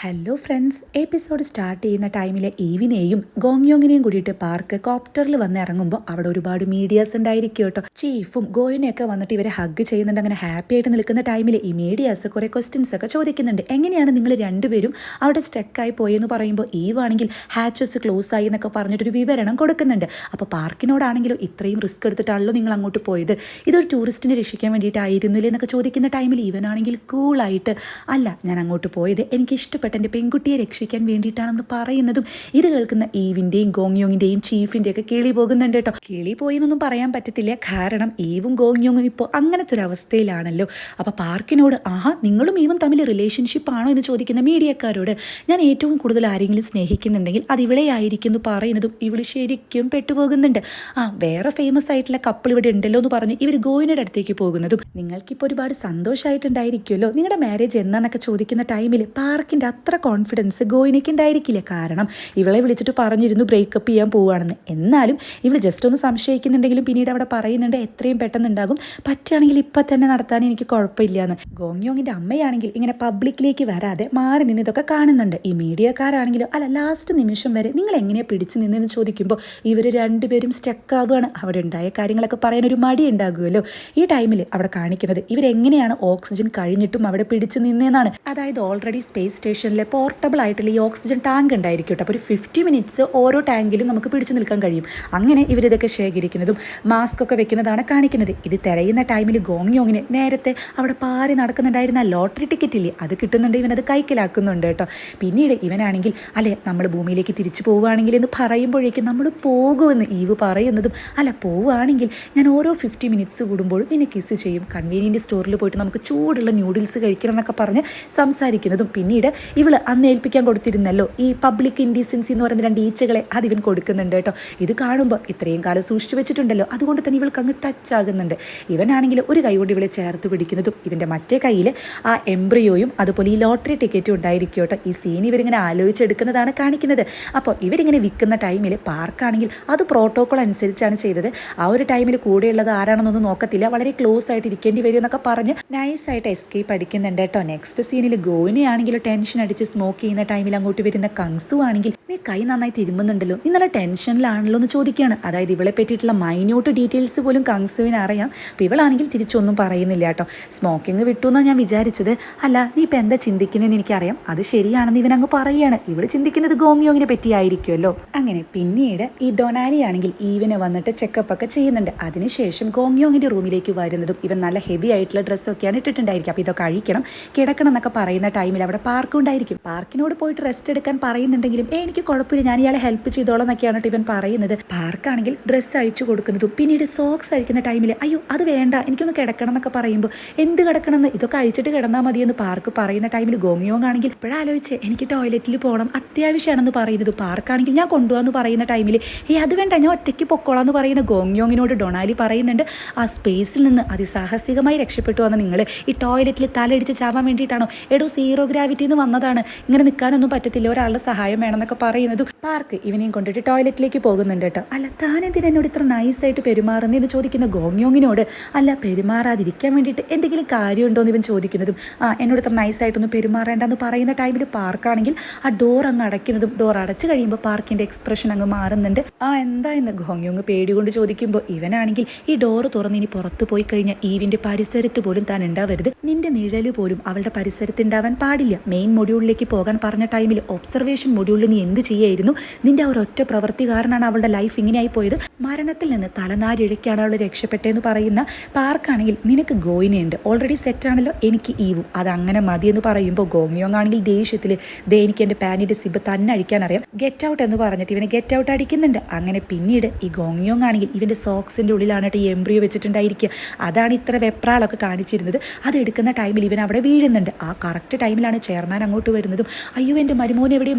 Hello friends, episode start ചെയ്യുന്ന ടൈമിലെ ഈവിനെയും ഗോങ്യോങ്ങിനെയും കൂടിയിട്ട് park കോപ്റ്ററിൽ വന്ന് ഇറങ്ങുമ്പോൾ അവിടെ ഒരുപാട് മീഡിയാസ് ഉണ്ടായിരിക്കും കേട്ടോ. ചീഫും ഗോയിനെയൊക്കെ വന്നിട്ട് ഇവരെ ഹഗ് ചെയ്യുന്നുണ്ട്. അങ്ങനെ ഹാപ്പി ആയിട്ട് നിൽക്കുന്ന ടൈമിൽ ഈ മീഡിയാസ് കുറേ ക്വസ്റ്റ്യൻസ് ഒക്കെ ചോദിക്കുന്നുണ്ട്. എങ്ങനെയാണ് നിങ്ങൾ രണ്ടുപേരും അവിടെ സ്റ്റക്കായി പോയെന്ന് പറയുമ്പോൾ ഈവ് ആണെങ്കിൽ ഹാച്ചസ് ക്ലോസ് ആയി എന്നൊക്കെ പറഞ്ഞിട്ടൊരു വിവരണം കൊടുക്കുന്നുണ്ട്. അപ്പോൾ പാർക്കിനോടാണെങ്കിലും ഇത്രയും റിസ്ക് എടുത്തിട്ടാണല്ലോ നിങ്ങൾ അങ്ങോട്ട് പോയത്, ഇതൊരു ടൂറിസ്റ്റിനെ രക്ഷിക്കാൻ വേണ്ടിയിട്ടായിരുന്നില്ലേ എന്നൊക്കെ ചോദിക്കുന്ന ടൈമിൽ ഈവനാണെങ്കിൽ കൂളായിട്ട് അല്ല, ഞാൻ അങ്ങോട്ട് പോയത് എനിക്ക് ഇഷ്ടപ്പെട്ട എൻ്റെ പെൺകുട്ടിയെ രക്ഷിക്കാൻ വേണ്ടിയിട്ടാണെന്ന് പറയുന്നതും ഇത് കേൾക്കുന്ന ഈവിൻ്റെയും ഗോങ്യോങ്ങിൻ്റെയും ചീഫിൻ്റെ ഒക്കെ കിളി പോകുന്നുണ്ട് കേട്ടോ. കിളി പോയി എന്നൊന്നും പറയാൻ പറ്റത്തില്ല, കാരണം ഈവും ഗോങ്യോങ്ങും ഇപ്പോൾ അങ്ങനത്തെ ഒരു അവസ്ഥയിലാണല്ലോ. അപ്പോൾ പാർക്കിനോട് നിങ്ങളും ഈവും തമ്മിൽ റിലേഷൻഷിപ്പ് ആണോ എന്ന് ചോദിക്കുന്ന മീഡിയക്കാരോട് ഞാൻ ഏറ്റവും കൂടുതൽ ആരെങ്കിലും സ്നേഹിക്കുന്നുണ്ടെങ്കിൽ അത് ഇവിടെ ആയിരിക്കും എന്ന് പറയുന്നതും ഇവൾ ശരിക്കും പെട്ടുപോകുന്നുണ്ട്. വേറെ ഫേമസ് ആയിട്ടുള്ള കപ്പിൾ ഇവിടെ ഉണ്ടല്ലോ എന്ന് പറഞ്ഞ് ഇവർ ഗോയിനയുടെ അടുത്തേക്ക് പോകുന്നതും നിങ്ങൾക്കിപ്പോൾ ഒരുപാട് സന്തോഷമായിട്ടുണ്ടായിരിക്കുമല്ലോ, നിങ്ങളുടെ മാരേജ് എന്നാന്നൊക്കെ ചോദിക്കുന്ന ടൈമിൽ പാർക്കിൻ്റെ അത്ര കോൺഫിഡൻസ് ഗോയിനയ്ക്ക് ഉണ്ടായിരിക്കില്ല. കാരണം ഇവളെ വിളിച്ചിട്ട് പറഞ്ഞിരുന്നു ബ്രേക്കപ്പ് ചെയ്യാൻ പോവുകയാണെന്ന്. എന്നാലും ഇവൾ ജസ്റ്റ് ഒന്ന് സംശയിക്കുന്നുണ്ടെങ്കിലും പിന്നീട് അവിടെ പറയുന്നുണ്ട് എത്രയും പെട്ടെന്ന് ഉണ്ടാകും, പറ്റുകയാണെങ്കിൽ ഇപ്പം തന്നെ നടത്താൻ എനിക്ക് കുഴപ്പമില്ല എന്ന്. ഗോങ്യോങ്ങിൻ്റെ അമ്മയാണെങ്കിൽ ഇങ്ങനെ പബ്ലിക്കിലേക്ക് വരാതെ മാറി നിന്ന് ഇതൊക്കെ കാണുന്നുണ്ട്. ഈ മീഡിയക്കാരാണെങ്കിലും അല്ല, ലാസ്റ്റ് നിമിഷം വരെ നിങ്ങൾ എങ്ങനെയാണ് പിടിച്ചു നിന്നെന്ന് ചോദിക്കുമ്പോൾ ഇവർ രണ്ടുപേരും സ്റ്റക്കാകുകയാണ്. അവിടെ ഉണ്ടായ കാര്യങ്ങളൊക്കെ പറയാനൊരു മടി ഉണ്ടാകുമല്ലോ. ഈ ടൈമിൽ അവിടെ കാണിക്കുന്നത് ഇവരെങ്ങനെയാണ് ഓക്സിജൻ കഴിഞ്ഞിട്ടും അവിടെ പിടിച്ചു നിന്നതെന്നാണ്. അതായത് ഓൾറെഡി സ്പേസ് സ്റ്റേഷനിലെ പോർട്ടബിൾ ആയിട്ടുള്ള ഈ ഓക്സിജൻ ടാങ്ക് ഉണ്ടായിരിക്കും കേട്ടോ. അപ്പോൾ ഒരു 50 മിനിറ്റ്സ് ഓരോ ടാങ്കിലും നമുക്ക് പിടിച്ചു നിൽക്കാൻ കഴിയും. അങ്ങനെ ഇവരിതൊക്കെ ശേഖരിക്കുന്നതും മാസ്ക് ഒക്കെ വെക്കുന്നതാണ് കാണിക്കുന്നത്. ഇത് തിരയുന്ന ടൈമിൽ ഗോങ്യോങ്ങിന് നേരത്തെ അവിടെ പാറി നടക്കുന്നുണ്ടായിരുന്ന ലോട്ടറി ടിക്കറ്റ് ഇല്ലേ, അത് കിട്ടുന്നുണ്ട്. ഇവനത് കൈക്കലാക്കുന്നുണ്ട് കേട്ടോ. പിന്നീട് ഇവനാണെങ്കിൽ അല്ലെ നമ്മൾ ഭൂമിയിലേക്ക് തിരിച്ചു പോവുകയാണെങ്കിൽ എന്ന് പറയുമ്പോഴേക്കും നമ്മൾ പോകുമെന്ന് ഈവ് പറയുന്നതും അല്ല, പോവുകയാണെങ്കിൽ ഞാൻ ഓരോ 50 മിനിറ്റ്സ് കൂടുമ്പോഴും നിന്നെ കിസ് ചെയ്യും, കൺവീനിയൻറ്റ് സ്റ്റോറിൽ പോയിട്ട് നമുക്ക് ചൂടുള്ള ന്യൂഡിൽസ് കഴിക്കണം എന്നൊക്കെ പറഞ്ഞ് സംസാരിക്കുന്നതും പിന്നീട് ഇവള് അന്ന് ഏൽപ്പിക്കാൻ കൊടുത്തിരുന്നല്ലോ ഈ പബ്ലിക് ഇൻഡീസൻസി എന്ന് പറയുന്ന 2 ഈച്ചകളെ അതിവൻ കൊടുക്കുന്നുണ്ട് കേട്ടോ. ഇത് കാണുമ്പോൾ ഇത്രയും കാലം സൂക്ഷിച്ചു വെച്ചിട്ടുണ്ടല്ലോ, അതുകൊണ്ട് തന്നെ ഇവൾക്ക് അങ്ങ് ടച്ച് ആകുന്നുണ്ട്. ഇവനാണെങ്കിൽ ഒരു കൈ കൊണ്ട് ഇവളെ ചേർത്ത് പിടിക്കുന്നതും ഇവൻ്റെ മറ്റേ കയ്യിൽ ആ എംബ്രിയോയും അതുപോലെ ഈ ലോട്ടറി ടിക്കറ്റും ഉണ്ടായിരിക്കും കേട്ടോ. ഈ സീൻ ഇവരിങ്ങനെ ആലോചിച്ചെടുക്കുന്നതാണ് കാണിക്കുന്നത്. അപ്പോൾ ഇവരിങ്ങനെ വിൽക്കുന്ന ടൈമിൽ പാർക്കാണെങ്കിൽ അത് പ്രോട്ടോകോൾ അനുസരിച്ചാണ് ചെയ്തത്. ആ ഒരു ടൈമിൽ കൂടെയുള്ളത് ആരാണെന്നൊന്നും നോക്കത്തില്ല, വളരെ ക്ലോസ് ആയിട്ട് ഇരിക്കേണ്ടി വരും എന്നൊക്കെ പറഞ്ഞ് നൈസായിട്ട് എസ്കേപ്പ് അടിക്കുന്നുണ്ട് കേട്ടോ. നെക്സ്റ്റ് സീനിൽ ഗോവിനെ ആണെങ്കിൽ ടെൻഷൻ അടിച്ച് സ്മോക്ക് ചെയ്യുന്ന ടൈമിൽ അങ്ങോട്ട് വരുന്ന കങ്സു ആണെങ്കിൽ നീ കൈ നന്നായി തിരുമ്പുന്നുണ്ടല്ലോ, നീ നല്ല ടെൻഷനിലാണല്ലോ എന്ന് ചോദിക്കുകയാണ്. അതായത് ഇവളെ പറ്റിയിട്ടുള്ള മൈന്യൂട്ട് ഡീറ്റെയിൽസ് പോലും കങ്സുവിന് അറിയാം. അപ്പോൾ ഇവളാണെങ്കിൽ തിരിച്ചൊന്നും പറയുന്നില്ല കേട്ടോ. സ്മോക്കിംഗ് വിട്ടു എന്നാണ് ഞാൻ വിചാരിച്ചത്, അല്ല നീ ഇപ്പം എന്താ ചിന്തിക്കുന്നതെന്ന് എനിക്കറിയാം, അത് ശരിയാണെന്ന് ഇവനങ്ങ് പറയുകയാണ്. ഇവള് ചിന്തിക്കുന്നത് ഗോങ്യോങ്ങിനെ പറ്റിയായിരിക്കുമല്ലോ. അങ്ങനെ പിന്നീട് ഈ ഡൊനാലി ആണെങ്കിൽ ഈവനെ വന്നിട്ട് ചെക്കപ്പ് ഒക്കെ ചെയ്യുന്നുണ്ട്. അതിനുശേഷം ഗോങ്യോങ്ങിൻ്റെ റൂമിലേക്ക് വരുന്നതും ഇവൻ നല്ല ഹെവി ആയിട്ടുള്ള ഡ്രസ്സൊക്കെയാണ് ഇട്ടിട്ടുണ്ടായിരിക്കും. അപ്പോൾ ഇതൊക്കെ അഴിക്കണം കിടക്കണം എന്നൊക്കെ പറയുന്ന ടൈമിൽ അവിടെ പാർക്കുണ്ടായിരിക്കും. പാർക്കിനോട് പോയിട്ട് റെസ്റ്റ് എടുക്കാൻ പറയുന്നുണ്ടെങ്കിലും എനിക്ക് കുഴപ്പമില്ല, ഞാൻ ഇയാളെ ഹെൽപ്പ് ചെയ്തോളാം എന്നൊക്കെയാണ് ഇവൻ പറയുന്നത്. പാർക്കാണെങ്കിൽ ഡ്രസ്സ് അഴിച്ചു കൊടുക്കുന്നതും പിന്നീട് സോക്സ് അഴിക്കുന്ന ടൈമിൽ അയ്യോ അത് വേണ്ട എനിക്കൊന്ന് കിടക്കണം എന്നൊക്കെ പറയുമ്പോൾ എന്ത് കിടക്കണം എന്ന്, ഇതൊക്കെ അഴിച്ചിട്ട് കിടന്നാൽ മതിയെന്ന് പാർക്ക് പറയുന്ന ടൈമിൽ ഗോങ്യോങ് ആണെങ്കിൽ ഇപ്പോഴാലോചിച്ച് എനിക്ക് ടോയ്ലറ്റിൽ പോകണം അത്യാവശ്യമാണെന്ന് പറയുന്നത്. പാർക്കാണെങ്കിൽ ഞാൻ കൊണ്ടുപോകാമെന്ന് പറയുന്ന ടൈമിൽ അത് വേണ്ട ഞാൻ ഒറ്റയ്ക്ക് പൊക്കോളാം എന്ന് പറയുന്ന ഗോങ്യോങ്ങിനോട് ഡൊണാലി പറയുന്നുണ്ട് ആ സ്പേസിൽ നിന്ന് അതിസാഹസികമായി രക്ഷപ്പെട്ടു വന്ന നിങ്ങൾ ഈ ടോയ്ലറ്റിൽ തലടിച്ച് ചാവാൻ വേണ്ടിയിട്ടാണോ? എടോ സീറോ ഗ്രാവിറ്റിന്ന് വന്നതാണ്, ഇങ്ങനെ നിൽക്കാനൊന്നും പറ്റത്തില്ല, ഒരാളുടെ സഹായം വേണമെന്നൊക്കെ പറയുന്നതും പാർക്ക് ഇവനെയും കൊണ്ടിട്ട് ടോയ്ലറ്റിലേക്ക് പോകുന്നുണ്ട് കേട്ടോ. അല്ല താനെന്തിനാ എന്നോട് ഇത്ര നൈസായിട്ട് പെരുമാറുന്നതെന്ന് ചോദിക്കുന്ന ഗോങ്യോങ്ങിനോട് അല്ല പെരുമാറാതിരിക്കാൻ വേണ്ടിയിട്ട് എന്തെങ്കിലും കാര്യമുണ്ടോ എന്ന് ഇവൻ ചോദിക്കുന്നതും എന്നോട് ഇത്ര നൈസായിട്ടൊന്നും പെരുമാറേണ്ടെന്ന് പറയുന്ന ടൈമിൽ പാർക്കാണെങ്കിൽ ആ ഡോർ അങ്ങ് അടയ്ക്കുന്നതും ഡോർ അടച്ചു കഴിയുമ്പോൾ പാർക്കിൻ്റെ എക്സ്പ്രഷൻ അങ്ങ് മാറുന്നുണ്ട്. എന്താ എന്ന് ഗോങ്യോങ് പേടി കൊണ്ട് ചോദിക്കുമ്പോൾ ഇവനാണെങ്കിൽ ഈ ഡോറ് തുറന്ന് ഇനി പുറത്ത് പോയി കഴിഞ്ഞാൽ ഈവിൻ്റെ പരിസരത്ത് പോലും താൻ ഉണ്ടാവരുത്, നിന്റെ നിഴല് പോലും അവളുടെ പരിസരത്ത് ഉണ്ടാവാൻ പാടില്ല. മെയിൻ മൊഡ്യൂളിലേക്ക് പോകാൻ പറഞ്ഞ ടൈമിൽ ഒബ്സർവേഷൻ മൊഡ്യൂളിൽ നീ എന്ത് ചെയ്യായിരുന്നു, നിന്റെ ആ ഒരൊറ്റ പ്രവൃത്തി കാരണമാണ് അവളുടെ ലൈഫ് ഇങ്ങനെയായി പോയത്, മരണത്തിൽ നിന്ന് തലനാരിഴയ്ക്കാണ് അവൾ രക്ഷപ്പെട്ടതെന്ന് പറയുന്ന പാർക്കാണെങ്കിൽ നിനക്ക് ഗോയിനുണ്ട് ഓൾറെഡി സെറ്റാണല്ലോ, എനിക്ക് ഈവും അതങ്ങനെ മതിയെന്ന് പറയുമ്പോൾ ഗോങ്യോങ് ആണെങ്കിൽ ദേഷ്യത്തിൽ എനിക്ക് എൻ്റെ പാനിൻ്റെ സിബ് തന്നെ അഴിക്കാൻ അറിയാം, ഗെറ്റ് ഔട്ട് എന്ന് പറഞ്ഞിട്ട് ഇവനെ ഗെറ്റ് ഔട്ട് അടിക്കുന്നുണ്ട്. അങ്ങനെ പിന്നീട് ഈ ഗോങ്യോങ് ആണെങ്കിൽ ഇവൻ്റെ സോക്സിൻ്റെ ഉള്ളിലാണ് ഈ എംബ്രിയോ വെച്ചിട്ടുണ്ടായിരിക്കുക. അതാണ് ഇത്ര വെപ്രാളൊക്കെ കാണിച്ചിരുന്നത്. അത് എടുക്കുന്ന ടൈമിൽ ഇവൻ അവിടെ വീഴുന്നുണ്ട്. ആ കറക്റ്റ് ടൈമിലാണ് ചെയർമാൻ അങ്ങോട്ട് വരുന്നതും അയ്യോ എൻ്റെ മരുമോൻ എവിടെ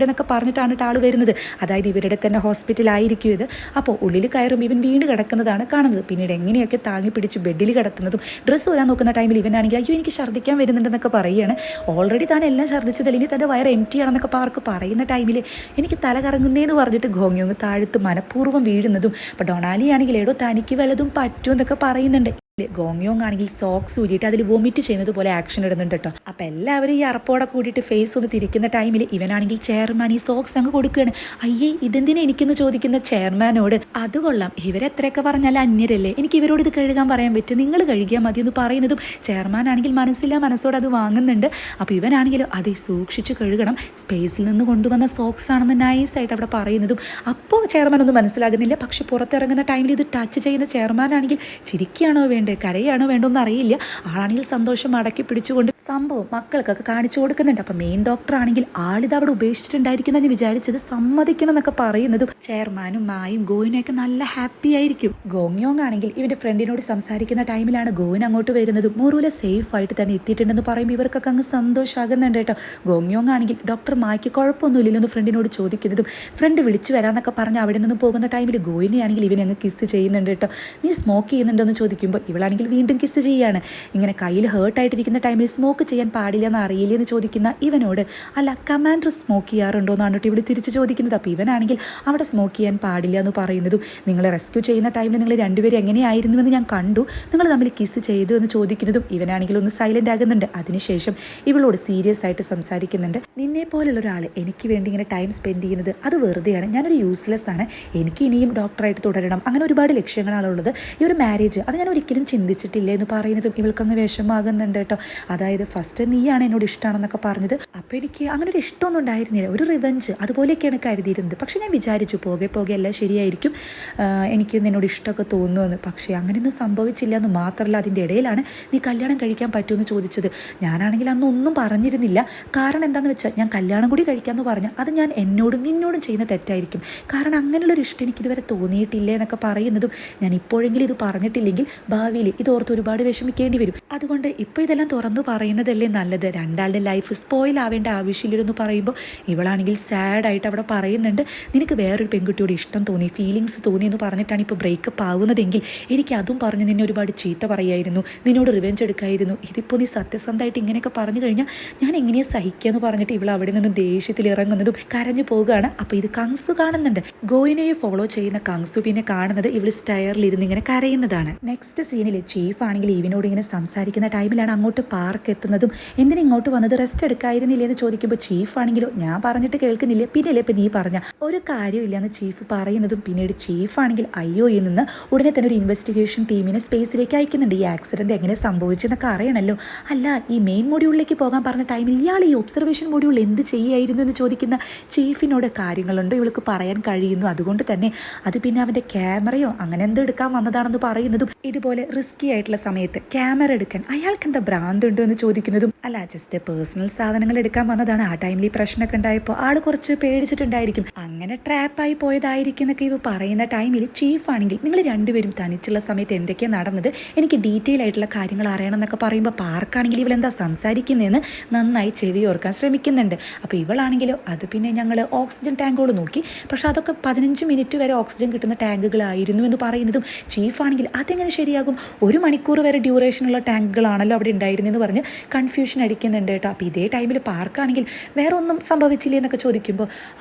എന്നൊക്കെ പറഞ്ഞിട്ടാണ് ആൾ വരുന്നത്. അതായത് ഇവരുടെ തന്നെ ഹോസ്പിറ്റലായിരിക്കും ഇത്. അപ്പോൾ ഉള്ളിൽ കയറും ഇവൻ വീണ് കിടക്കുന്നതാണ് കാണുന്നത്. പിന്നീട് എങ്ങനെയൊക്കെ താങ്ങി പിടിച്ച് ബെഡിൽ കിടത്തുന്നതും ഡ്രസ്സ് വരാൻ നോക്കുന്ന ടൈമിൽ ഇവനാണെങ്കിൽ അയ്യോ എനിക്ക് ഛർദ്ദിക്കാൻ വരുന്നുണ്ടെന്നൊക്കെ പറയുകയാണ്. ഓൾറെഡി താൻ എല്ലാം ഛർദ്ദിച്ചതല്ലെങ്കിൽ തൻ്റെ വയർ എംറ്റി ആണെന്നൊക്കെ പാർക്ക് പറയുന്ന ടൈമിൽ എനിക്ക് തല കറങ്ങുന്നതെന്ന് പറഞ്ഞിട്ട് ഗോങ്യോങ് താഴത്ത് മനഃപൂർവ്വം വീഴുന്നതും അപ്പോൾ ഡൊണാലി ആണെങ്കിൽ എടോ തനിക്ക് വല്ലതും പറ്റുമെന്നൊക്കെ പറയുന്നുണ്ട്. ഗോങ്യോങ് ആണെങ്കിൽ സോക്സ് ഊരിയിട്ട് അതിൽ വൊമിറ്റ് ചെയ്യുന്നത് പോലെ ആക്ഷൻ ഇടുന്നുണ്ട് കേട്ടോ. അപ്പം എല്ലാവരും ഈ അറപ്പോടെ കൂടിയിട്ട് ഫേസ് ഒന്ന് തിരിക്കുന്ന ടൈമിൽ ഇവനാണെങ്കിൽ ചെയർമാൻ ഈ സോക്സ് അങ്ങ് കൊടുക്കുകയാണ്. അയ്യേ ഇതെന്തിനാ എനിക്കെന്ന് ചോദിക്കുന്ന ചെയർമാനോട്. അത് കൊള്ളാം, ഇവരെത്രയൊക്കെ പറഞ്ഞാൽ അന്യരല്ലേ, എനിക്ക് ഇവരോട് ഇത് കഴുകാൻ പറയാൻ പറ്റും, നിങ്ങൾ കഴുകിയാൽ മതി എന്ന് പറയുന്നതും ചെയർമാൻ ആണെങ്കിൽ മനസ്സില്ല മനസ്സോടെ അത് വാങ്ങുന്നുണ്ട്. അപ്പോൾ ഇവനാണെങ്കിലും അത് സൂക്ഷിച്ച് കഴുകണം, സ്പേസിൽ നിന്ന് കൊണ്ടുവന്ന സോക്സ് ആണെന്ന് നൈസായിട്ട് അവിടെ പറയുന്നതും അപ്പോൾ ചെയർമാൻ ഒന്നും മനസ്സിലാകുന്നില്ല. പക്ഷെ പുറത്തിറങ്ങുന്ന ടൈമിൽ ഇത് ടച്ച് ചെയ്യുന്ന ചെയർമാനാണെങ്കിൽ ചിരിക്കുകയാണോ വേണ്ടത് കരയാണോ വേണ്ടോന്ന് അറിയില്ല. ആളാണെങ്കിൽ സന്തോഷം അടക്കി പിടിച്ചുകൊണ്ട് സംഭവം മക്കൾക്കൊക്കെ കാണിച്ചു കൊടുക്കുന്നുണ്ട്. അപ്പം മെയിൻ ഡോക്ടർ ആണെങ്കിൽ ആളിത് അവിടെ ഉപേക്ഷിച്ചിട്ടുണ്ടായിരിക്കുമെന്ന് വിചാരിച്ചത് സമ്മതിക്കണം എന്നൊക്കെ പറയുന്നതും ചെയർമാനും മായും ഗോയിനൊക്കെ നല്ല ഹാപ്പി ആയിരിക്കും. ഗോങ്യോങ് ആണെങ്കിൽ ഇവന്റെ ഫ്രണ്ടിനോട് സംസാരിക്കുന്ന ടൈമിലാണ് ഗോയിൻ അങ്ങോട്ട് വരുന്നത്. മുറുവിലെ സേഫ് ആയിട്ട് തന്നെ എത്തിയിട്ടുണ്ടെന്ന് പറയുമ്പോൾ ഇവർക്കൊക്കെ അങ്ങ് സന്തോഷമാകുന്നുണ്ട് കേട്ടോ. ഗോങ്യോങ് ആണെങ്കിൽ ഡോക്ടർ മായ്ക്ക് കുഴപ്പമൊന്നുമില്ലെന്ന് ഫ്രണ്ടിനോട് ചോദിക്കുന്നതും ഫ്രണ്ട് വിളിച്ചു വരാന്നൊക്കെ പറഞ്ഞ് അവിടെ നിന്ന് പോകുന്ന ടൈമിൽ ഗോയിനെ ആണെങ്കിൽ ഇവനെ അങ്ങ് കിസ് ചെയ്യുന്നുണ്ട് കേട്ടോ. നീ സ്മോക്ക് ചെയ്യുന്നുണ്ടെന്ന് ചോദിക്കുമ്പോൾ ഇവളാണെങ്കിൽ വീണ്ടും കിസ് ചെയ്യാണ്. ഇങ്ങനെ കയ്യിൽ ഹേർട്ടായിട്ടിരിക്കുന്ന ടൈമിൽ സ്മോക്ക് ചെയ്യാൻ പാടില്ല എന്ന് അറിയില്ലെന്ന് ചോദിക്കുന്ന ഇവനോട് അല്ല കമാൻഡർ സ്മോക്ക് ചെയ്യാറുണ്ടോ എന്നാണ് കേട്ടോ ഇവിടെ തിരിച്ച് ചോദിക്കുന്നത്. അപ്പോൾ ഇവനാണെങ്കിൽ അവിടെ സ്മോക്ക് ചെയ്യാൻ പാടില്ല എന്ന് പറയുന്നതും നിങ്ങൾ റെസ്ക്യൂ ചെയ്യുന്ന ടൈമിൽ നിങ്ങൾ രണ്ടുപേരും എങ്ങനെയായിരുന്നുവെന്ന് ഞാൻ കണ്ടു, നിങ്ങൾ തമ്മിൽ കിസ് ചെയ്തു എന്ന് ചോദിക്കുന്നതും ഇവനാണെങ്കിൽ ഒന്ന് സൈലൻ്റ് ആകുന്നുണ്ട്. അതിനുശേഷം ഇവളോട് സീരിയസ് ആയിട്ട് സംസാരിക്കുന്നുണ്ട്. നിന്നെ പോലുള്ള ഒരാൾ എനിക്ക് വേണ്ടി ഇങ്ങനെ ടൈം സ്പെൻഡ് ചെയ്യുന്നത് അത് വെറുതെയാണ്, ഞാനൊരു യൂസ്ലെസ് ആണ്, എനിക്ക് ഇനിയും ഡോക്ടറായിട്ട് തുടരണം, അങ്ങനെ ഒരുപാട് ലക്ഷ്യങ്ങളാണുള്ളത്, ഈ ഒരു മാരേജ് അത് ഞാൻ ഒരിക്കലും ചിന്തിച്ചിട്ടില്ല എന്ന് പറയുന്നതും ഇവൾക്കങ്ങ് വിഷമാകുന്നുണ്ട് കേട്ടോ. അതായത് ഫസ്റ്റ് നീയാണ് എന്നോട് ഇഷ്ടമാണെന്നൊക്കെ പറഞ്ഞത്, അപ്പോൾ എനിക്ക് അങ്ങനെ ഒരു ഇഷ്ടമൊന്നും ഉണ്ടായിരുന്നില്ല, ഒരു റിവെഞ്ച് അതുപോലെയൊക്കെയാണ് കരുതിയിരുന്നത്. പക്ഷെ ഞാൻ വിചാരിച്ചു പോകെ പോകെ എല്ലാം ശരിയായിരിക്കും, എനിക്ക് നിന്നോട് ഇഷ്ടമൊക്കെ തോന്നുമെന്ന്. പക്ഷേ അങ്ങനെയൊന്നും സംഭവിച്ചില്ല എന്ന് മാത്രമല്ല അതിൻ്റെ ഇടയിലാണ് നീ കല്യാണം കഴിക്കാൻ പറ്റുമെന്ന് ചോദിച്ചത്. ഞാനാണെങ്കിൽ അന്ന് ഒന്നും പറഞ്ഞിരുന്നില്ല. കാരണം എന്താണെന്ന് വെച്ചാൽ ഞാൻ കല്യാണം കൂടി കഴിക്കാമെന്ന് പറഞ്ഞാൽ അത് ഞാൻ എന്നോടും നിന്നോടും ചെയ്യുന്ന തെറ്റായിരിക്കും. കാരണം അങ്ങനെയുള്ളൊരു ഇഷ്ടം എനിക്കിതുവരെ തോന്നിയിട്ടില്ല എന്നൊക്കെ പറയുന്നതും ഞാൻ ഇപ്പോഴെങ്കിലും ഇത് പറഞ്ഞിട്ടില്ലെങ്കിൽ ഭാവിയിൽ ഇതോർത്ത് ഒരുപാട് വിഷമിക്കേണ്ടി വരും. അതുകൊണ്ട് ഇപ്പോൾ ഇതെല്ലാം തുറന്നു പറയുന്നതല്ലേ നല്ലത്, രണ്ടാളുടെ ലൈഫ് സ്പോയിൽ ആവേണ്ട ആവശ്യമില്ലെന്ന് പറയുമ്പോൾ ഇവളാണെങ്കിൽ സാഡായിട്ട് അവിടെ പറയുന്നുണ്ട് നിനക്ക് വേറൊരു പെൺകുട്ടിയോട് ഇഷ്ടം തോന്നി, ഫീലിങ്സ് തോന്നി എന്ന് പറഞ്ഞിട്ടാണ് ഇപ്പോൾ ബ്രേക്കപ്പ് ആകുന്നതെങ്കിൽ എനിക്ക് അതും പറഞ്ഞ് നിന്നെ ഒരുപാട് ചീത്ത പറയായിരുന്നു, നിന്നോട് റിവെഞ്ച് എടുക്കായിരുന്നു. ഇതിപ്പോൾ നീ സത്യസന്ധമായിട്ട് ഇങ്ങനെയൊക്കെ പറഞ്ഞു കഴിഞ്ഞാൽ ഞാൻ എങ്ങനെയാണ് സഹിക്കുക എന്ന് പറഞ്ഞിട്ട് ഇവൾ അവിടെ നിന്ന് ദേഷ്യത്തിൽ ഇറങ്ങുന്നതും കരഞ്ഞു പോകുകയാണ്. അപ്പോൾ ഇത് കങ്സു കാണുന്നുണ്ട്. ഗോയിനെയെ ഫോളോ ചെയ്യുന്ന കങ്സു പിന്നെ കാണുന്നത് ഇവൾ സ്റ്റയറിലിരുന്ന് ഇങ്ങനെ കരയുന്നതാണ്. നെക്സ്റ്റ് സീനിൽ ചീഫ് ആണെങ്കിൽ ഇവനോട് ഇങ്ങനെ സംസാരിക്കുന്ന ടൈമിലാണ് അങ്ങോട്ട് പാർക്ക് എത്തുന്നതും എന്തിനാ ഇങ്ങോട്ട് വന്നത്, റെസ്റ്റ് എടുക്കായിരുന്നില്ലേ എന്ന് ചോദിക്കുമ്പോൾ ചീഫ് ആണെങ്കിലോ ഞാൻ പറഞ്ഞിട്ട് കേൾക്കുന്നില്ല, പിന്നെയല്ലേ ഇപ്പം നീ പറഞ്ഞ ഒരു കാര്യമില്ല എന്ന് ചീഫ് പറയുന്നതും പിന്നീട് ചീഫ് ആണെങ്കിൽ IOയിൽ നിന്ന് ഉടനെ തന്നെ ഒരു ഇൻവെസ്റ്റിഗേഷൻ ടീമിനെ സ്പേസിലേക്ക് അയക്കുന്നുണ്ട്. ഈ ആക്സിഡന്റ് എങ്ങനെ സംഭവിച്ചെന്നൊക്കെ അറിയണമല്ലോ. അല്ല ഈ മെയിൻ മൊഡ്യൂളിലേക്ക് പോകാൻ പറഞ്ഞ ടൈമിൽ ഇയാൾ ഈ ഒബ്സർവേഷൻ മൊഡ്യൂൾ എന്ത് ചെയ്യായിരുന്നു എന്ന് ചോദിക്കുന്ന ചീഫിനോട് കാര്യങ്ങളുണ്ട് ഇവൾക്ക് പറയാൻ കഴിയുന്നു, അതുകൊണ്ട് തന്നെ അത് പിന്നെ അവൻ്റെ ക്യാമറയോ അങ്ങനെ എന്തോ എടുക്കാൻ വന്നതാണെന്ന് പറയുന്നതും ഇതുപോലെ റിസ്കി ആയിട്ടുള്ള സമയത്ത് ക്യാമറ എടുക്കാൻ അയാൾക്ക് എന്താ ഭ്രാന്തുണ്ടോ എന്ന് ചോദിക്കുന്നതും അല്ല ജസ്റ്റ് പേഴ്സണൽ സാധനങ്ങൾ എടുക്കാൻ വന്നതാണ്, ആ ടൈമിൽ ഈ പ്രശ്നമൊക്കെ ഉണ്ടായപ്പോൾ ആൾ കുറച്ച് പേടിച്ചിട്ടുണ്ടായിരിക്കും, അങ്ങനെ ട്രാപ്പായി പോയതായിരിക്കും എന്നൊക്കെ ഇവ പറയുന്ന ടൈമിൽ ചീഫ് ആണെങ്കിൽ നിങ്ങൾ രണ്ടുപേരും തനിച്ചുള്ള സമയത്ത് എന്തൊക്കെയാണ് നടന്നത് എനിക്ക് ഡീറ്റെയിൽ ആയിട്ടുള്ള കാര്യങ്ങൾ അറിയണം എന്നൊക്കെ പറയുമ്പോൾ പാർക്കാണെങ്കിൽ ഇവളെന്താ സംസാരിക്കുന്നതെന്ന് നന്നായി ചെവി ഓർക്കാൻ ശ്രമിക്കുന്നുണ്ട്. അപ്പോൾ ഇവളാണെങ്കിലോ അത് പിന്നെ ഞങ്ങൾ ഓക്സിജൻ ടാങ്കുകൾ നോക്കി, പക്ഷെ അതൊക്കെ 15 മിനിറ്റ് വരെ ഓക്സിജൻ കിട്ടുന്ന ടാങ്കുകളായിരുന്നു എന്ന് പറയുന്നതും ചീഫാണെങ്കിൽ അതെങ്ങനെ ശരിയാകും, 1 മണിക്കൂർ വരെ ഡ്യൂറേഷനുള്ള ടാങ്കുകളാണല്ലോ അവിടെ ഉണ്ടായിരുന്നെന്ന് പറഞ്ഞ് കൺഫ്യൂഷൻ അടിക്കുന്നുണ്ട് കേട്ടോ. അപ്പോൾ ഇതേ ടൈമിൽ പാർക്കാണെങ്കിൽ വേറെ ഒന്നും സംഭവിച്ചില്ലേ എന്നൊക്കെ ചോദിക്കുമ്പോൾ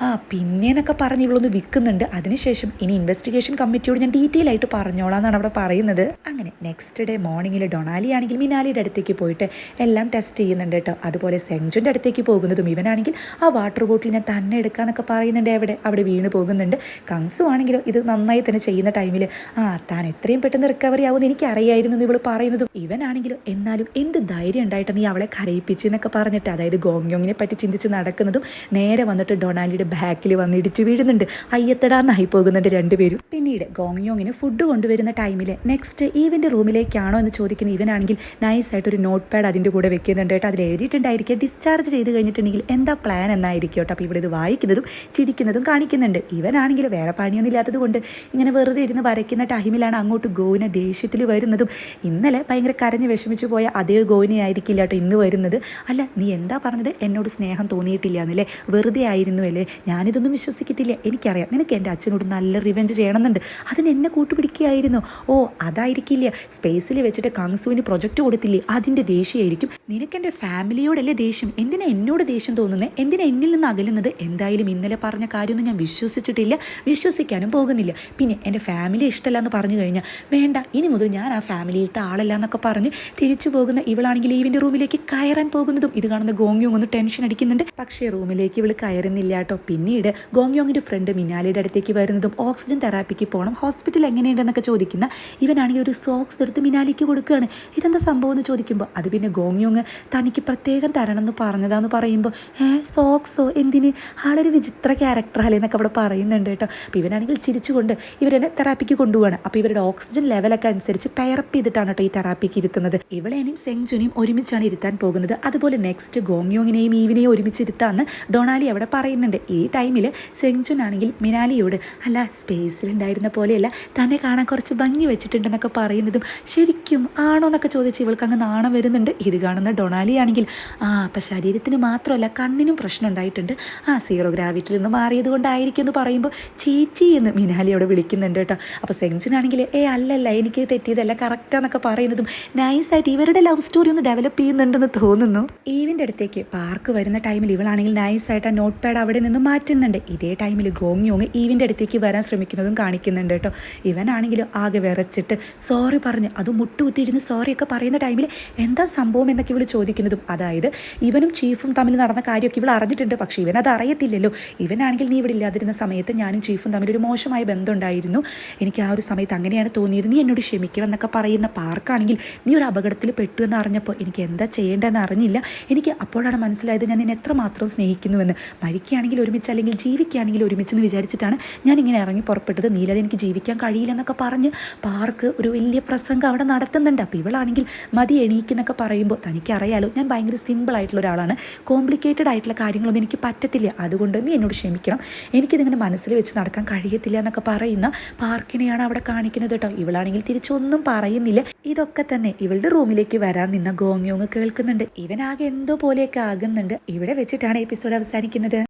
പിന്നേന്നൊക്കെ പറഞ്ഞ് ഇവളൊന്ന് വിൽക്കുന്നുണ്ട്. അതിനുശേഷം ഇനി ഇൻവെസ്റ്റിഗേഷൻ കമ്മിറ്റിയോട് ഞാൻ ഡീറ്റെയിൽ ആയിട്ട് പറഞ്ഞോളാം എന്നാണ് അവിടെ പറയുന്നത്. അങ്ങനെ നെക്സ്റ്റ് ഡേ മോർണിംഗിൽ ഡൊണാലി ആണെങ്കിൽ മിനാലിയുടെ അടുത്തേക്ക് പോയിട്ട് എല്ലാം ടെസ്റ്റ് ചെയ്യുന്നുണ്ട് കേട്ടോ. അതുപോലെ സെങ്ജുൻ്റെ അടുത്തേക്ക് പോകുന്നതും ഇവനാണെങ്കിൽ ആ വാട്ടർ ബോട്ടിൽ ഞാൻ തന്നെ എടുക്കാന്നൊക്കെ പറയുന്നുണ്ട്, അവിടെ വീണ് പോകുന്നുണ്ട്. കങ്സു ആണെങ്കിലോ ഇത് നന്നായി തന്നെ ചെയ്യുന്ന ടൈമിൽ താൻ എത്രയും പെട്ടെന്ന് റിക്കവറി ആവുമെന്ന് എനിക്ക് അറിയായിരുന്നു എന്ന് ഇവൾ പറയുന്നതും ഇവനാണെങ്കിലോ എന്നാലും എന്ത് ധൈര്യം ഉണ്ടായിട്ട് നീ അവളെ കരയിപ്പിച്ചെന്നൊക്കെ പറഞ്ഞിട്ട് അതായത് ഗോങ്യോങ്ങിനെ പറ്റി ചിന്തിച്ച് നടക്കുന്നതും നേരെ വന്നിട്ട് ഡൊണാലിയുടെ ബാക്കിൽ വന്ന് ഇടിച്ചു വീഴുന്നുണ്ട്. അയ്യത്തടാന്നായി പോകുന്നുണ്ട് രണ്ടുപേരും. പിന്നീട് ഗോങ്യോങ്ങിന് ഫുഡ് കൊണ്ടുവരുന്ന ടൈമിൽ നെക്സ്റ്റ് ഈവൻ്റെ റൂമിലേക്കാണോ എന്ന് ചോദിക്കുന്ന ഇവനാണെങ്കിൽ നൈസായിട്ടൊരു നോട്ട് പാഡ് അതിൻ്റെ കൂടെ വെക്കുന്നുണ്ട് കേട്ടോ. അതിൽ എഴുതിയിട്ടുണ്ടായിരിക്കുക ഡിസ്ചാർജ് ചെയ്ത് കഴിഞ്ഞിട്ടുണ്ടെങ്കിൽ എന്താ പ്ലാൻ എന്നായിരിക്കും കേട്ടോ. അപ്പോൾ ഇവിടെ ഇത് വായിക്കുന്നതും ചിരിക്കുന്നതും കാണിക്കുന്നുണ്ട്. ഇവനാണെങ്കിൽ വേറെ പണിയൊന്നും ഇല്ലാത്തത് കൊണ്ട് ഇങ്ങനെ വെറുതെ ഇരുന്ന് വരയ്ക്കുന്ന ടൈമിലാണ് അങ്ങോട്ട് ഗോവിനെ ദേഷ്യത്തിൽ വരുന്നതും. ഇന്നലെ ഭയങ്കര കരഞ്ഞ് വിഷമിച്ചു പോയ അതേ ഗോവിനെ ആയിരിക്കില്ല കേട്ടോ ഇന്ന് വരുന്നത്. അല്ല നീ എന്താ പറഞ്ഞത്, എന്നോട് സ്നേഹം തോന്നിയിട്ടില്ല എന്നല്ലേ, വെറുതെ ആയിരുന്നു അല്ലേ, ഞാനിതൊന്നും വിശ്വസിക്കത്തില്ല, എനിക്കറിയാം നിനക്ക് എൻ്റെ അച്ഛനോട് നല്ല റിവെഞ്ച് ചെയ്യണമെന്നുണ്ട്, അതിന് എന്നെ കൂട്ടുപിടിക്കുകയായിരുന്നു, ഓ അതായിരിക്കില്ല, സ്പേസിൽ വെച്ചിട്ട് കങ്സുവിന് പ്രൊജക്റ്റ് കൊടുത്തില്ലേ അതിൻ്റെ ദേഷ്യമായിരിക്കും, നിനക്ക് എൻ്റെ ഫാമിലിയോടല്ലേ ദേഷ്യം, എന്തിനാ എന്നോട് ദേഷ്യം തോന്നുന്നത്, എന്തിനാ എന്നിൽ നിന്ന് അകലുന്നത്, എന്തായാലും ഇന്നലെ പറഞ്ഞ കാര്യമൊന്നും ഞാൻ വിശ്വസിച്ചിട്ടില്ല, വിശ്വസിക്കാനും പോകുന്നില്ല, പിന്നെ എൻ്റെ ഫാമിലി ഇഷ്ടമല്ല എന്ന് പറഞ്ഞു കഴിഞ്ഞാൽ വേണ്ട, ഇനി മുതൽ ഞാൻ ഞാൻ ആ ഫാമിലിയിലത്തെ ആളല്ല എന്നൊക്കെ പറഞ്ഞ് തിരിച്ചു പോകുന്ന ഇവളാണെങ്കിൽ ഈവിൻ്റെ റൂമിലേക്ക് കയറാൻ പോകുന്നതും ഇത് കാണുന്ന ഗോങ്യോങ് ഒന്ന് ടെൻഷൻ അടിക്കുന്നുണ്ട്. പക്ഷേ റൂമിലേക്ക് ഇവൾ കയറുന്നില്ല കേട്ടോ. പിന്നീട് ഗോങ്യോങ്ങിൻ്റെ ഫ്രണ്ട് മിനാലിയുടെ അടുത്തേക്ക് വരുന്നതും ഓക്സിജൻ തെറാപ്പിക്ക് പോകണം, ഹോസ്പിറ്റൽ എങ്ങനെയുണ്ടെന്നൊക്കെ ചോദിക്കുന്ന ഇവനാണെങ്കിൽ ഒരു സോക്സ് എടുത്ത് മിനാലിക്ക് കൊടുക്കുകയാണ്. ഇതെന്താ സംഭവം എന്ന് ചോദിക്കുമ്പോൾ അത് പിന്നെ ഗോങ്യോങ് തനിക്ക് പ്രത്യേകം തരണം എന്ന് പറഞ്ഞതാന്ന് പറയുമ്പോൾ സോക്സോ എന്തിന്, ആളൊരു വിചിത്ര ക്യാരക്ടറല്ലേ എന്നൊക്കെ അവിടെ പറയുന്നുണ്ട് കേട്ടോ. അപ്പോൾ ഇവനാണെങ്കിൽ ചിരിച്ചുകൊണ്ട് ഇവരെന്നെ തെറാപ്പിക്ക് കൊണ്ടുപോവാണ്. അപ്പോൾ ഇവരുടെ ഓക്സിജൻ ലെവലൊക്കെ അനുസരിച്ച് പെയറപ്പ് ചെയ്തിട്ടാണ് കേട്ടോ ഈ തെറാപ്പിക്ക് ഇരുത്തുന്നത്. ഇവളെയും സെങ്ജുനെയും ഒരുമിച്ചാണ് ഇരുത്താൻ പോകുന്നത്. അതുപോലെ നെക്സ്റ്റ് ഗോങ്യോങ്ങിനെയും ഈവിനെയും ഒരുമിച്ചിരുത്താന്ന് ഡൊണാലി അവിടെ പറയുന്നുണ്ട്. ഈ ടൈമിൽ സെങ്ജുൻ ആണെങ്കിൽ മിനാലിയോട് അല്ല സ്പേസിലുണ്ടായിരുന്ന പോലെയല്ല, തന്നെ കാണാൻ കുറച്ച് ഭംഗി വെച്ചിട്ടുണ്ടെന്നൊക്കെ പറയുന്നതും ശരിക്കും ആണോ എന്നൊക്കെ ചോദിച്ച് ഇവൾക്ക് അങ്ങ് നാണം വരുന്നുണ്ട്. ഇത് കാണുന്ന ഡൊണാലി ആണെങ്കിൽ അപ്പം ശരീരത്തിന് മാത്രമല്ല കണ്ണിനും പ്രശ്നം ഉണ്ടായിട്ടുണ്ട്, സീറോ ഗ്രാവിറ്റിയിൽ നിന്ന് മാറിയത് കൊണ്ടായിരിക്കും എന്ന് പറയുമ്പോൾ ചേച്ചി എന്ന് മിനാലിയോട് വിളിക്കുന്നുണ്ട് കേട്ടോ. അപ്പോൾ സെങ്ജുനാണെങ്കിൽ അല്ലല്ല എനിക്ക് തെറ്റിയതല്ല കറക്റ്റാന്നൊക്കെ പറയുന്നതും നൈസായിട്ട് ഇവരുടെ ലവ് സ്റ്റോറി ഒന്ന് ഡെവലപ്പ് ചെയ്യുന്നുണ്ടെന്ന് തോന്നുന്നു. ഈവിൻ്റെ അടുത്തേക്ക് പാർക്ക് വരുന്ന ടൈമിൽ ഇവളാണെങ്കിൽ നൈസായിട്ട് ആ നോട്ട് പാഡ് അവിടെ നിന്ന് മാറ്റുന്നുണ്ട്. ഇതേ ടൈമിൽ ഗോങ്യോങ് ഈവിൻ്റെ അടുത്തേക്ക് വരാൻ ശ്രമിക്കുന്നതും കാണിക്കുന്നുണ്ട് കേട്ടോ. ഇവനാണെങ്കിലും ആകെ വിറച്ചിട്ട് സോറി പറഞ്ഞ് അത് മുട്ടുകുത്തിയിരുന്ന് സോറിയൊക്കെ പറയുന്ന ടൈമിൽ എന്താ സംഭവം എന്നൊക്കെ ഇവൾ ചോദിക്കുന്നതും, അതായത് ഇവനും ചീഫും തമ്മിൽ നടന്ന കാര്യമൊക്കെ ഇവൾ അറിഞ്ഞിട്ടുണ്ട്, പക്ഷേ ഇവനത് അറിയത്തില്ലല്ലോ. ഇവനാണെങ്കിൽ നീ ഇവിടെ ഇല്ലാതിരുന്ന സമയത്ത് ഞാനും ചീഫും തമ്മിൽ ഒരു മോശമായ ബന്ധമുണ്ടായിരുന്നു, എനിക്ക് ആ ഒരു സമയത്ത് അങ്ങനെയാണ് തോന്നിയത്, നീ എന്നോട് ക്ഷമിക്കണം എന്നൊക്കെ പറയുന്ന പാർക്കാണെങ്കിൽ നീ ഒരു അപകടത്തിൽ പെട്ടു എന്ന് അറിഞ്ഞപ്പോൾ എനിക്ക് എന്താ ചെയ്യേണ്ടതെന്ന് അറിഞ്ഞില്ല. എനിക്ക് അപ്പോഴാണ് മനസ്സിലായത് ഞാൻ നിന്നെ എത്രമാത്രം സ്നേഹിക്കുന്നുവെന്ന്. മരിക്കുകയാണെങ്കിൽ ഒരുമിച്ച് അല്ലെങ്കിൽ ജീവിക്കുകയാണെങ്കിൽ ഒരുമിച്ചെന്ന് വിചാരിച്ചിട്ടാണ് ഞാൻ ഇങ്ങനെ ഇറങ്ങി പുറപ്പെട്ടത്, നീലത് എനിക്ക് ജീവിക്കാൻ കഴിയില്ലെന്നൊക്കെ പറഞ്ഞ് പാർക്ക് ഒരു വലിയ പ്രസംഗം അവിടെ നടത്തുന്നുണ്ട്. അപ്പോൾ ഇവളാണെങ്കിൽ മതി എണീക്കെന്നൊക്കെ പറയുമ്പോൾ തനിക്കറിയാലോ ഞാൻ ഭയങ്കര സിമ്പിൾ ആയിട്ടുള്ള ഒരാളാണ്, കോംപ്ലിക്കേറ്റഡ് ആയിട്ടുള്ള കാര്യങ്ങളൊന്നും എനിക്ക് പറ്റത്തില്ല, അതുകൊണ്ട് നീ എന്നോട് ക്ഷമിക്കണം, എനിക്കിതിങ്ങനെ മനസ്സിൽ വെച്ച് നടക്കാൻ കഴിയത്തില്ല എന്നൊക്കെ പറയുന്ന പാർക്കിനെയാണ് അവിടെ കാണിക്കുന്നത് കേട്ടോ. ഇവളാണെങ്കിൽ തിരിച്ചൊന്നും പറയുന്നില്ല. ഇതൊക്കെ തന്നെ ഇവളുടെ റൂമിലേക്ക് വരാൻ നിന്ന ഗോങ്യോങ് കേൾക്കുന്നുണ്ട്. ഇവനാകെ എന്തോ പോലെയൊക്കെ ആകുന്നുണ്ട്. ഇവിടെ വെച്ചിട്ടാണ് എപ്പിസോഡ് അവസാനിക്കുന്നത്.